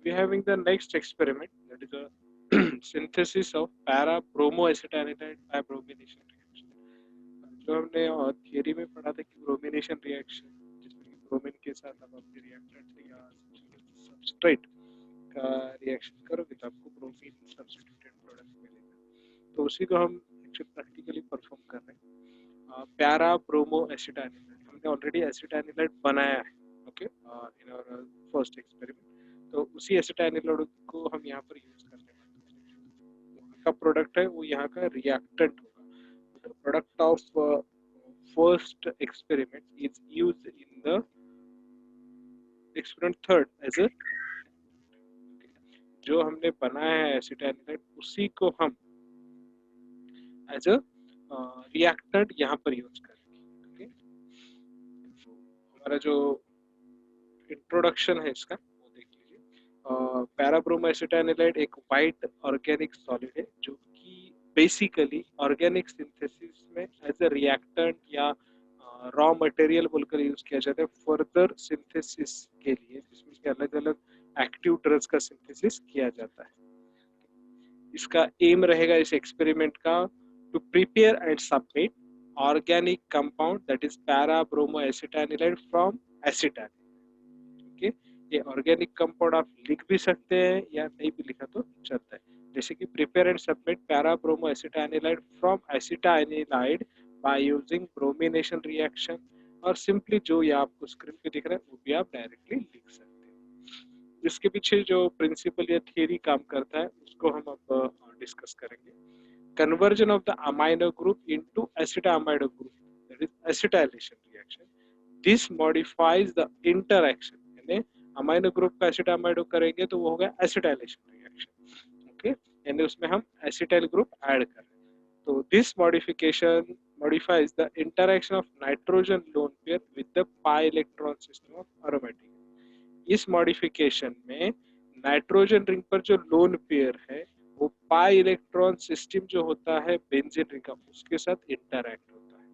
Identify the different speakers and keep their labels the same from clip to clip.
Speaker 1: we having the next experiment, that is a synthesis of para bromoacetylene by bromination reaction. जो हमने theory में पढ़ा था कि ब्रोमिनेशन रिएक्शन, जिसमें कि ब्रोमीन के साथ आप अपने रिएक्टेंट या सबस्ट्रेट का रिएक्शन करोगे तो आपको ब्रोमीन सब्स्टिट्यूटेड प्रोडक्ट मिलेगा। तो उसी को हम एक्चुअली प्रैक्टिकली परफॉर्म कर रहे हैं। पैरा ब्रोमो एसिटाइनिलाइड, हमने ऑलरेडी एसिटाइनिलाइड बनाया है, okay, in our first experiment. तो उसी एसिटाइनिलाइड को हम यहाँ पर यूज करने वाले हैं। वहाँ का प्रोडक्ट है वो यहाँ का रिएक्टेंट होगा। The product of first experiment is used in the experiment third as a, जो हमने बनाया है एसिटाइनिलाइड उसी को हम एज अ रिएक्टेंट यहाँ पर यूज करेंगे। ओके, तो हमारा जो इंट्रोडक्शन है इसका वो देख लीजिए। पैराब्रोमो एसिटाइनिलाइड एक वाइट ऑर्गेनिक सॉलिड है जो कि बेसिकली ऑर्गेनिक सिंथेसिस में एज अ रिएक्टेंट या रॉ मटेरियल बोलकर यूज किया जाता है फर्दर सिंथेसिस के लिए, जिसमें कि अलग अलग एक्टिव ड्रग्स का सिंथेसिस किया जाता है। इसका एम रहेगा इस एक्सपेरिमेंट का to prepare and submit organic compound that is para bromo acetanilide from acetanilide. Okay, ये ऑर्गेनिक कंपाउंड आप लिख भी सकते हैं या नहीं भी लिखा तो चलता है, जैसे कि prepare and submit para bromo acetanilide from acetanilide by using bromination reaction, और सिंपली जो ये आपको स्क्रीन पे दिख रहा है वो भी आप डायरेक्टली लिख सकते हैं। इसके पीछे जो प्रिंसिपल या थियरी काम करता है उसको हम अब डिस्कस करेंगे। Conversion of the amino group into acetamide group, that is acetylation reaction. This modifies the interaction, यानी अमाइनो ग्रुप का एसिटामाइड करेंगे तो वो होगा एसिटाइलेशन रिएक्शन। ओके, यानी उसमें हम एसिटाइल ग्रुप ऐड कर रहे हैं। तो this modification modifies the interaction of nitrogen lone pair with the pi electron system of aromatic। इस मॉडिफिकेशन में नाइट्रोजन रिंग पर जो लोन पेयर है वो पाई इलेक्ट्रॉन सिस्टम जो होता है बेंजीन रिंग का उसके साथ इंटरैक्ट होता है।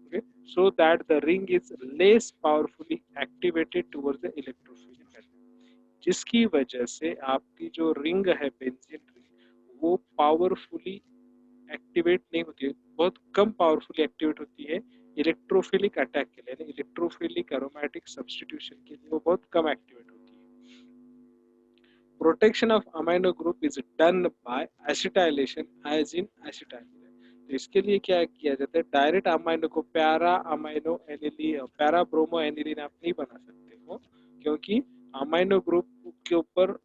Speaker 1: Okay, so that the ring is less powerfully activated towards the electrophilic element, जिसकी वजह से आपकी जो रिंग है बेंजीन रिंग वो पावरफुली एक्टिवेट नहीं होती है, बहुत कम पावरफुली एक्टिवेट होती है इलेक्ट्रोफिलिक अटैक के लिए, इलेक्ट्रोफिलिक एरोमेटिक सब्स्टिट्यूशन के लिए वो बहुत कम एक्टिवेट होती है। Protection of amino group is done by acetylation as in acetylene. तो इसके लिए क्या किया जाता है, डायरेक्ट अमाइनो को para amino aniline para bromo aniline आप नहीं बना सकते हो, क्योंकि अमाइनो ग्रुप के ऊपर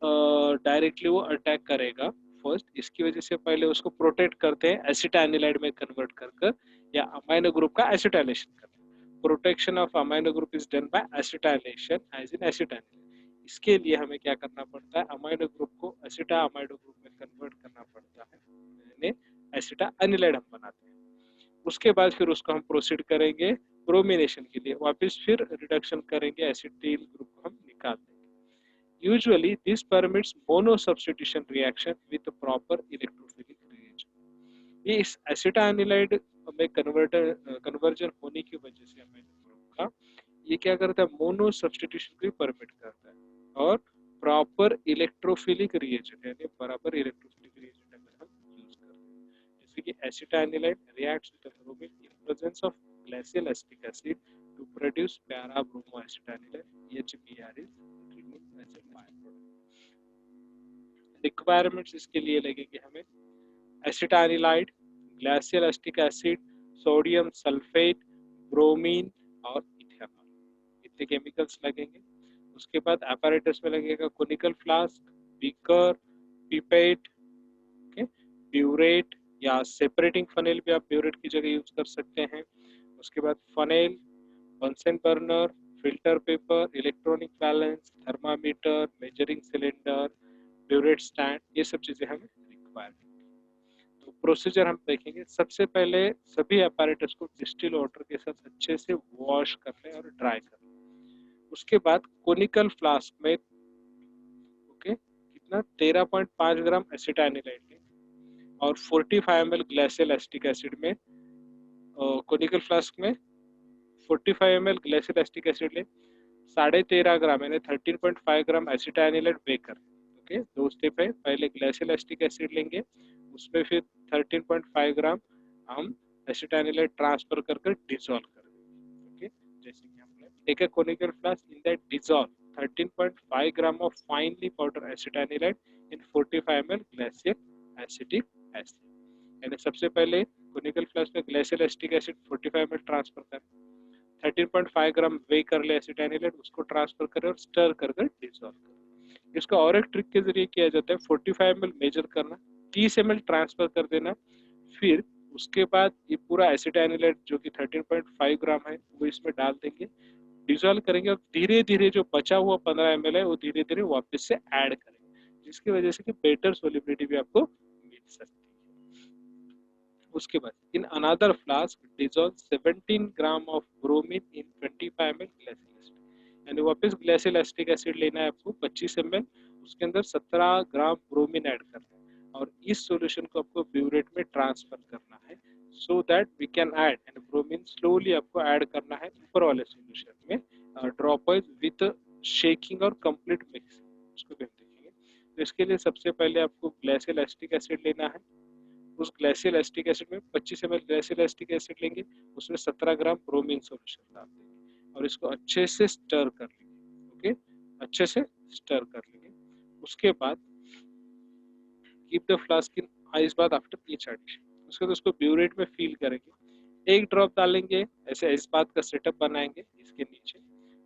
Speaker 1: डायरेक्टली वो अटैक करेगा फर्स्ट। इसकी वजह से पहले उसको प्रोटेक्ट करते हैं एसिटाइनिलाइड में कन्वर्ट कर कर या अमाइनो ग्रुप का एसिटाइलेशन करते हैं। Protection of amino group is done by acetylation as in acetylene. इसके लिए हमें क्या करना पड़ता है, अमाइनो ग्रुप को एसिटा अमाइनो ग्रुप में कन्वर्ट करना पड़ता है, यानी एसिटा एनिलाइड हम बनाते हैं। उसके बाद फिर उसको हम प्रोसीड करेंगे ब्रोमिनेशन के लिए, वापस फिर रिडक्शन करेंगे, एसिटिल ग्रुप को हम निकाल देंगे। Usually, this permits mono substitution reaction with a proper electrophilic reagent। ये इस एसिटाइनिलाइड में कन्वर्जन होने की वजह से अमाइनो ग्रुप का ये क्या करता है, मोनो सब्स्टिट्यूशन को परमिट करता है और प्रॉपर इलेक्ट्रोफिलिक रिएजेंट यानी बराबर इलेक्ट्रोफिलिक रिएजेंट अगर हम यूज करते हैं, जैसे कि acetanilide reacts with bromine in presence of glacial acetic acid to produce para bromo acetanilide HBr is removed as a by product. Requirements इसके लिए लगेंगे हमें acetanilide, glacial acetic acid, sodium sulphate, bromine और ethanol, इतने chemicals लगेंगे। उसके बाद apparatus में लगेगा conical flask, beaker, pipette, okay, burette या सेपरेटिंग फनेल भी आप ब्यूरेट की जगह यूज कर सकते हैं। उसके बाद funnel, Bunsen burner, filter paper, electronic balance, thermometer, measuring cylinder, burette stand, ये सब चीजें हमें रिक्वायर। तो प्रोसीजर हम देखेंगे। सबसे पहले सभी apparatus को डिस्टिल वाटर के साथ अच्छे से वॉश कर लें और ड्राई कर लें। उसके बाद कोनिकल फ्लास्क में ओके कितना 13.5 ग्राम एसिटाइनिलाइड लें और 45 ml ग्लाइसियल एसिटिक एसिड में, कोनिकल फ्लास्क में 45 ml ग्लाइसियल एसिटिक एसिड लें, 13.5 ग्राम यानी 13.5 ग्राम एसिटाइनिलाइड बेकर, ओके, 2 स्टेप है। पहले ग्लाइसिल एसिटिक एसिड लेंगे, उसमें फिर 13.5 ग्राम हम एसिटाइनिलाइट ट्रांसफर कर कर डिसॉल्व करेंगे। ओके, जैसे कि हमने take a conical flask in that dissolve 13.5 gram of finely powder acetanilide in 45 ml glacial acetic acid. यानी सबसे पहले कोनिकल फ्लास्क में glacial acetic acid 45 ml transfer करें, 13.5 ग्राम वे कर ले एसिटाइनिलाइट, उसको ट्रांसफर करें और स्टर कर कर डिसॉल्व करें। इसका और एक ट्रिक के जरिए किया जाता है, 45 ml मेजर करना, 30 ml ट्रांसफर कर देना, फिर उसके बाद ये पूरा एसिटाइनिलाइट जो कि 13.5 ग्राम है वो इसमें डाल देंगे, डिसॉल्व करेंगे और धीरे धीरे जो बचा हुआ 15 ml है वो धीरे धीरे वापस से ऐड करेंगे, जिसकी वजह से कि बेटर सोलिबिलिटी भी आपको मिल सकती है। उसके बाद in another flask dissolve 17 gram of bromine in 25 ml glacial acid. यानी वापस ग्लाइसिल एसिटिक एसिड लेना है आपको 25 ml, उसके अंदर 17 ग्राम ब्रोमीन ऐड करना है और इस सॉल्यूशन को आपको ब्यूरेट में ट्रांसफर करना है, so that we can add, and bromine slowly आपको ऐड करना है ऊपर वाले सॉल्यूशन में ड्रॉप वाइज विद शेकिंग और कंप्लीट मिक्सिंग, उसको भी हम देखेंगे। तो इसके लिए सबसे पहले आपको ग्लाइसिल एसिटिक एसिड लेना है, उस ग्लाइसिल एसिटिक एसिड में 25 ml ग्लाइसिल एसिटिक एसिड लेंगे, उसमें 17 ग्राम ब्रोमीन सॉल्यूशन डाल देंगे और इसको अच्छे से स्टर कर लेंगे। ओके, अच्छे से स्टर कर लेंगे। उसके बाद keep the flask in ice bath after each addition. उसके बाद उसको ब्यूरेट में फील करेंगे, एक ड्रॉप डालेंगे, ऐसे आइस बाथ का सेटअप बनाएंगे, इसके नीचे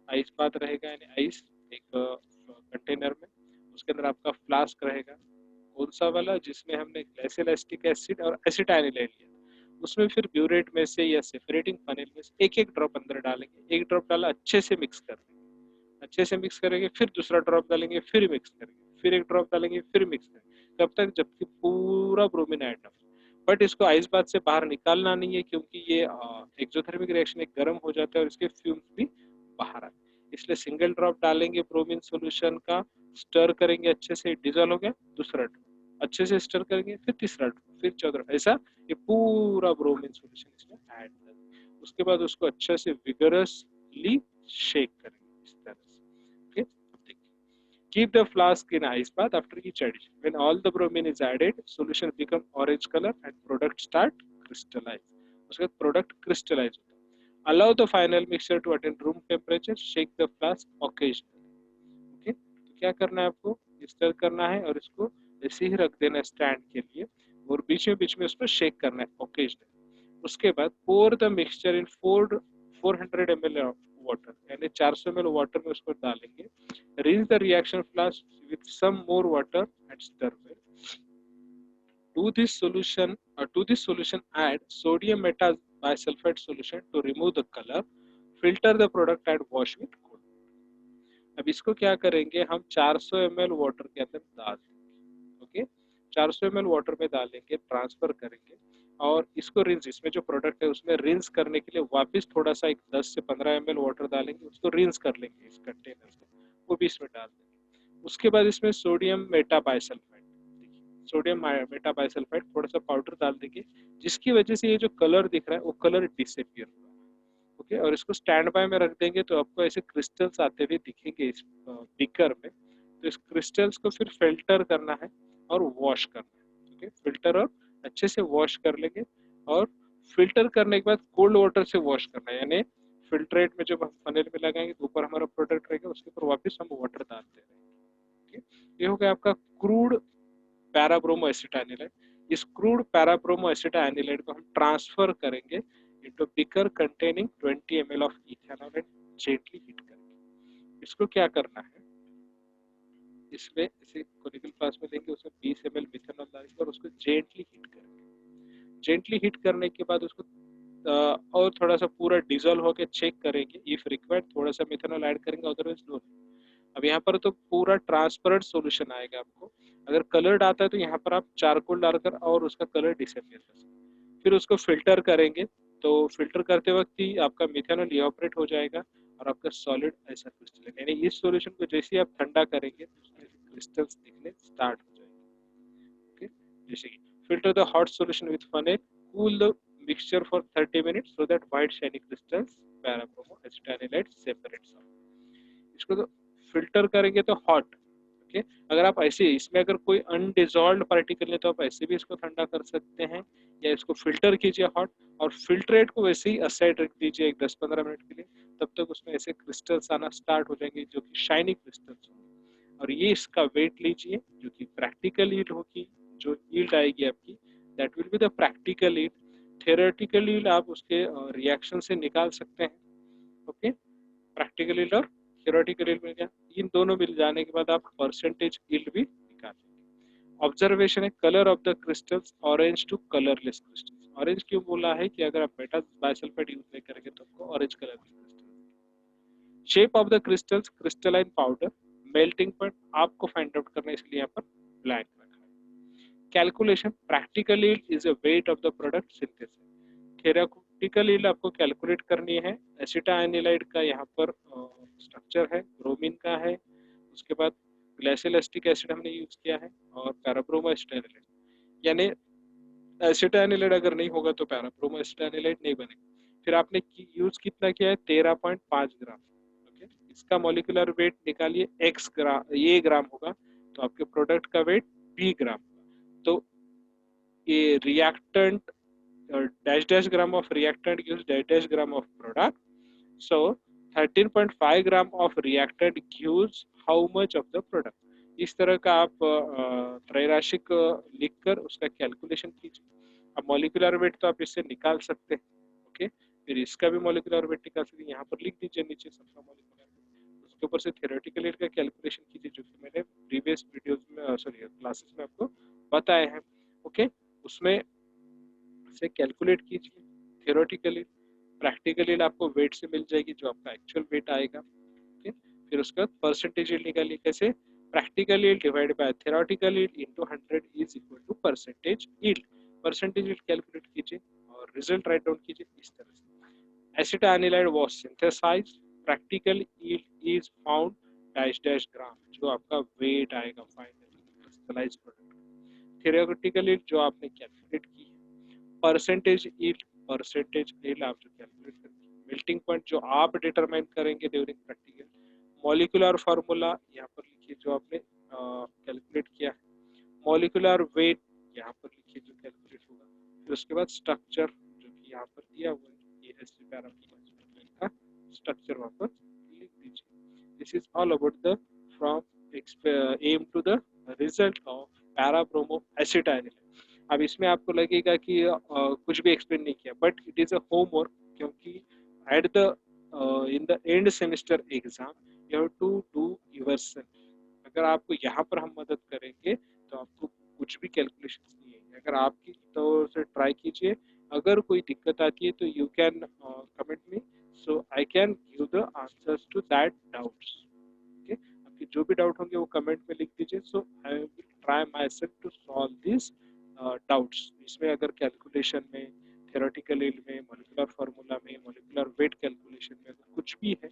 Speaker 1: आइस बाथ रहेगा, यानी आइस एक कंटेनर में, उसके अंदर आपका फ्लास्क रहेगा, कौन सा वाला जिसमें हमने ग्लाइसिल एसिटिक एसिड और एसिटाइनिलाइट लिया, उसमें फिर ब्यूरेट में से या सेपरेटिंग फनेल में से एक एक ड्रॉप अंदर डालेंगे, एक ड्रॉप डाला अच्छे से मिक्स कर देंगे, अच्छे से मिक्स करेंगे, फिर दूसरा ड्रॉप डालेंगे, फिर मिक्स करेंगे, फिर एक ड्रॉप डालेंगे, फिर मिक्स करेंगे, तब तक जबकि पूरा ब्रोमीन ऐड ना हो। बट इसको आइस बाथ से बाहर निकालना नहीं है, क्योंकि ये एक्सोथर्मिक रिएक्शन एक गर्म हो जाता है और इसके फ्यूम्स भी बाहर आए, इसलिए सिंगल ड्रॉप डालेंगे ब्रोमीन सॉल्यूशन का, स्टर करेंगे अच्छे से, डिजॉल्व हो गया, दूसरा ड्रॉप अच्छे से स्टर करेंगे, फिर तीसरा ड्रॉप, फिर चौथा, ऐसा ये पूरा ब्रोमीन सॉल्यूशन इसमें ऐड करेंगे। उसके बाद उसको अच्छे से विगरसली शेक करेंगे इस तरह से। Okay? Keep the flask in ice bath after each addition. When all the bromine is added, solution become orange color and product start crystallize. उसके बाद product crystallize होता है। Allow the final mixture to attain room temperature. Shake the flask occasionally. Okay? तो क्या करना है आपको? Stir करना है और इसको ऐसे ही रख देना स्टैंड के लिए और बीच में उसको शेक करना है occasionally. उसके बाद pour the mixture in 400 ml of water, यानी 400 ml वाटर में उसको डालेंगे, rinse the reaction flask with some more water and stir well. To this solution add sodium metabisulfite solution to remove the color, filter the product and wash with cold. अब इसको क्या करेंगे, हम 400 ml water के अंदर डाल देंगे। Okay, 400 ml water में डालेंगे, ट्रांसफर करेंगे और इसको रिंस, इसमें जो प्रोडक्ट है उसमें रिंस करने के लिए वापस थोड़ा सा एक 10 से 15 ml वाटर डालेंगे, उसको रिंस कर लेंगे इस कंटेनर से, वो भी इसमें डाल देंगे। उसके बाद इसमें सोडियम मेटाबाइसल्फाइड, देखिए सोडियम मेटाबाइसल्फाइड थोड़ा सा पाउडर डाल देंगे, जिसकी वजह से ये जो कलर दिख रहा है वो कलर डिसअपियर होगा। ओके, और इसको स्टैंड बाय में रख देंगे तो आपको ऐसे क्रिस्टल्स आते हुए दिखेंगे इस बीकर में। तो इस क्रिस्टल्स को फिर फिल्टर करना है और वॉश करना है। ओके, फिल्टर और अच्छे से वॉश कर लेंगे और फिल्टर करने के बाद कोल्ड वाटर से वॉश करना है, यानी फिल्ट्रेट में जब हम फनेल में लगाएंगे तो ऊपर हमारा प्रोडक्ट रहेगा, उसके ऊपर वापस हम वाटर डालते रहेंगे। ये हो गया आपका क्रूड पैराब्रोमो एसिटाइनिलाइट। इस क्रूड पैराब्रोमो एसिटाइनिलाइट को हम ट्रांसफर करेंगे into beaker containing 20 ml of ethanol and gently heat करेंगे। इसको क्या करना है, इसमें इसे कोनिकल फ्लास्क में लेंगे, उसमें 20 ml मिथेनॉल डालेंगे और उसको जेंटली हीट करेंगे। जेंटली हीट करने के बाद उसको और थोड़ा सा पूरा डिजोल्व होकर चेक करेंगे, इफ रिक्वायर्ड थोड़ा सा मिथेनॉल ऐड करेंगे, अदरवाइज नो। अब यहाँ पर तो पूरा ट्रांसपेरेंट सॉल्यूशन आएगा आपको, अगर कलर्ड आता है तो यहाँ पर आप चारकोल डालकर और उसका कलर डिसअपियर कर सकते। फिर उसको फिल्टर करेंगे, तो फिल्टर करते वक्त ही आपका मिथेनॉल इवापोरेट हो जाएगा और आपका सॉलिड ऐसा क्रिस्टल, यानी इस सॉल्यूशन को जैसे ही आप ठंडा करेंगे तो उसमें क्रिस्टल्स दिखने स्टार्ट हो जाएंगे। ओके, जैसे कि filter the hot solution with funnel, cool the mixture for 30 minutes so that white shiny crystals para bromo acetanilide separates. इसको तो फिल्टर करेंगे तो हॉट, ओके। अगर आप ऐसे इसमें अगर कोई अनडिजॉल्व पार्टिकल है तो आप ऐसे भी इसको ठंडा कर सकते हैं, या इसको फिल्टर कीजिए हॉट, और फिल्ट्रेट को वैसे ही असाइड रख दीजिए एक 10-15 मिनट के लिए। तब तक उसमें ऐसे क्रिस्टल्स आना स्टार्ट हो जाएंगे जो कि शाइनी क्रिस्टल्स होंगे, और ये इसका वेट लीजिए जो कि प्रैक्टिकल ईल्ड होगी, जो ईल्ड आएगी आपकी that will be the practical yield. Theoretical yield आप उसके रिएक्शन से निकाल सकते हैं। ओके, प्रैक्टिकल ईल्ड और थियोरेटिकल ईल्ड मिल गया, इन दोनों मिल जाने के बाद आप परसेंटेज ईल्ड भी निकालेंगे। ऑब्जर्वेशन है colour of the crystals orange to colourless crystals. Orange क्यों बोला है कि अगर आप मेटल बाइसल्फाइड यूज नहीं करेंगे तो आपको ऑरेंज कलर के crystal. Shape of the crystals crystalline powder. Melting point आपको फाइंड आउट करना है इसलिए यहाँ पर ब्लैक रखा है। Calculation practical yield is a weight of the product synthesis. Theoretical yield आपको कैलकुलेट करनी है। एसिटाइनिलाइड का यहाँ पर स्ट्रक्चर है, ब्रोमीन का है, उसके बाद ग्लाइसिल एसिटिक एसिड हमने यूज किया है, और पैराब्रोमो एसिटाइनिलाइड, यानी एसिटाइनिलाइड अगर नहीं होगा तो पैराब्रोमो एसिटाइनिलाइड नहीं बनेगा। फिर आपने यूज कितना किया है 13.5 ग्राम। ओके, इसका मॉलिक्यूलर वेट निकालिए, एक्स ग्राम ये ग्राम होगा तो आपके प्रोडक्ट का वेट बी ग्राम होगा। तो ये reactant dash dash gram of reactant gives dash dash gram of product. So 13.5 gram of reactant gives how much of the product. इस तरह का आप त्रैराशिक लिखकर उसका कैलकुलेशन कीजिए। अब मॉलिक्यूलर वेट तो आप इससे निकाल सकते हैं। ओके, फिर इसका भी मॉलिक्यूलर वेट निकाल सकते हैं, यहाँ पर लिख दीजिए नीचे सबका मॉलिक्यूलर वेट। उसके ऊपर से थ्योरेटिकल वेट का कैलकुलेशन कीजिए जो कि मैंने प्रीवियस वीडियोस में सॉरी क्लासेस में आपको बताए हैं। ओके, उसमें से कैलकुलेट कीजिए थियोरेटिकली। प्रैक्टिकली आपको वेट से मिल जाएगी जो आपका एक्चुअल वेट आएगा। ओके, फिर उसके बाद परसेंटेज यील्ड निकालिए। कैसे? Practical yield divide by theoretical yield into 100 is equal to percentage yield. Percentage yield calculate कीजिए और रिजल्ट राइट डाउन कीजिए इस तरह से। Acetanilide was synthesised, practical yield is found dash dash gram, जो आपका वेट आएगा finally crystallised product. Theoretical yield जो आपने कैलकुलेट की, परसेंटेज यील्ड आप जो कैलकुलेट करेंगे, मेल्टिंग पॉइंट जो आप डिटरमाइन करेंगे ड्यूरिंग प्रैक्टिकल, मॉलिक्यूलर फार्मूला यहाँ पर लिखिए जो आपने कैलकुलेट किया है, मॉलिक्यूलर वेट यहाँ पर लिखिए जो कैलकुलेट होगा, फिर उसके बाद स्ट्रक्चर जो कि यहाँ पर दिया हुआ है, ये एसपी पैरामीटर का स्ट्रक्चर वहाँ पर लिख दीजिए। This is all about the from aim to the result of para bromo acetanilide. अब इसमें आपको लगेगा कि कुछ भी एक्सप्लेन नहीं किया, but it is a homework, क्योंकि at the in the end semester exam you have to do yourself. अगर आपको यहाँ पर हम मदद करेंगे तो आपको कुछ भी कैलकुलेशन नहीं है। अगर आपकी तौर से ट्राई कीजिए, अगर कोई दिक्कत आती है तो you can comment me, so I can give the answers to that doubts. Okay, आपके जो भी डाउट होंगे वो कमेंट में लिख दीजिए, so I will try myself to solve this doubts. इसमें अगर कैलकुलेशन में, थियोरेटिकल में, मॉलिक्यूलर फार्मूला में, मॉलिक्यूलर वेट कैलकुलेशन में अगर कुछ भी है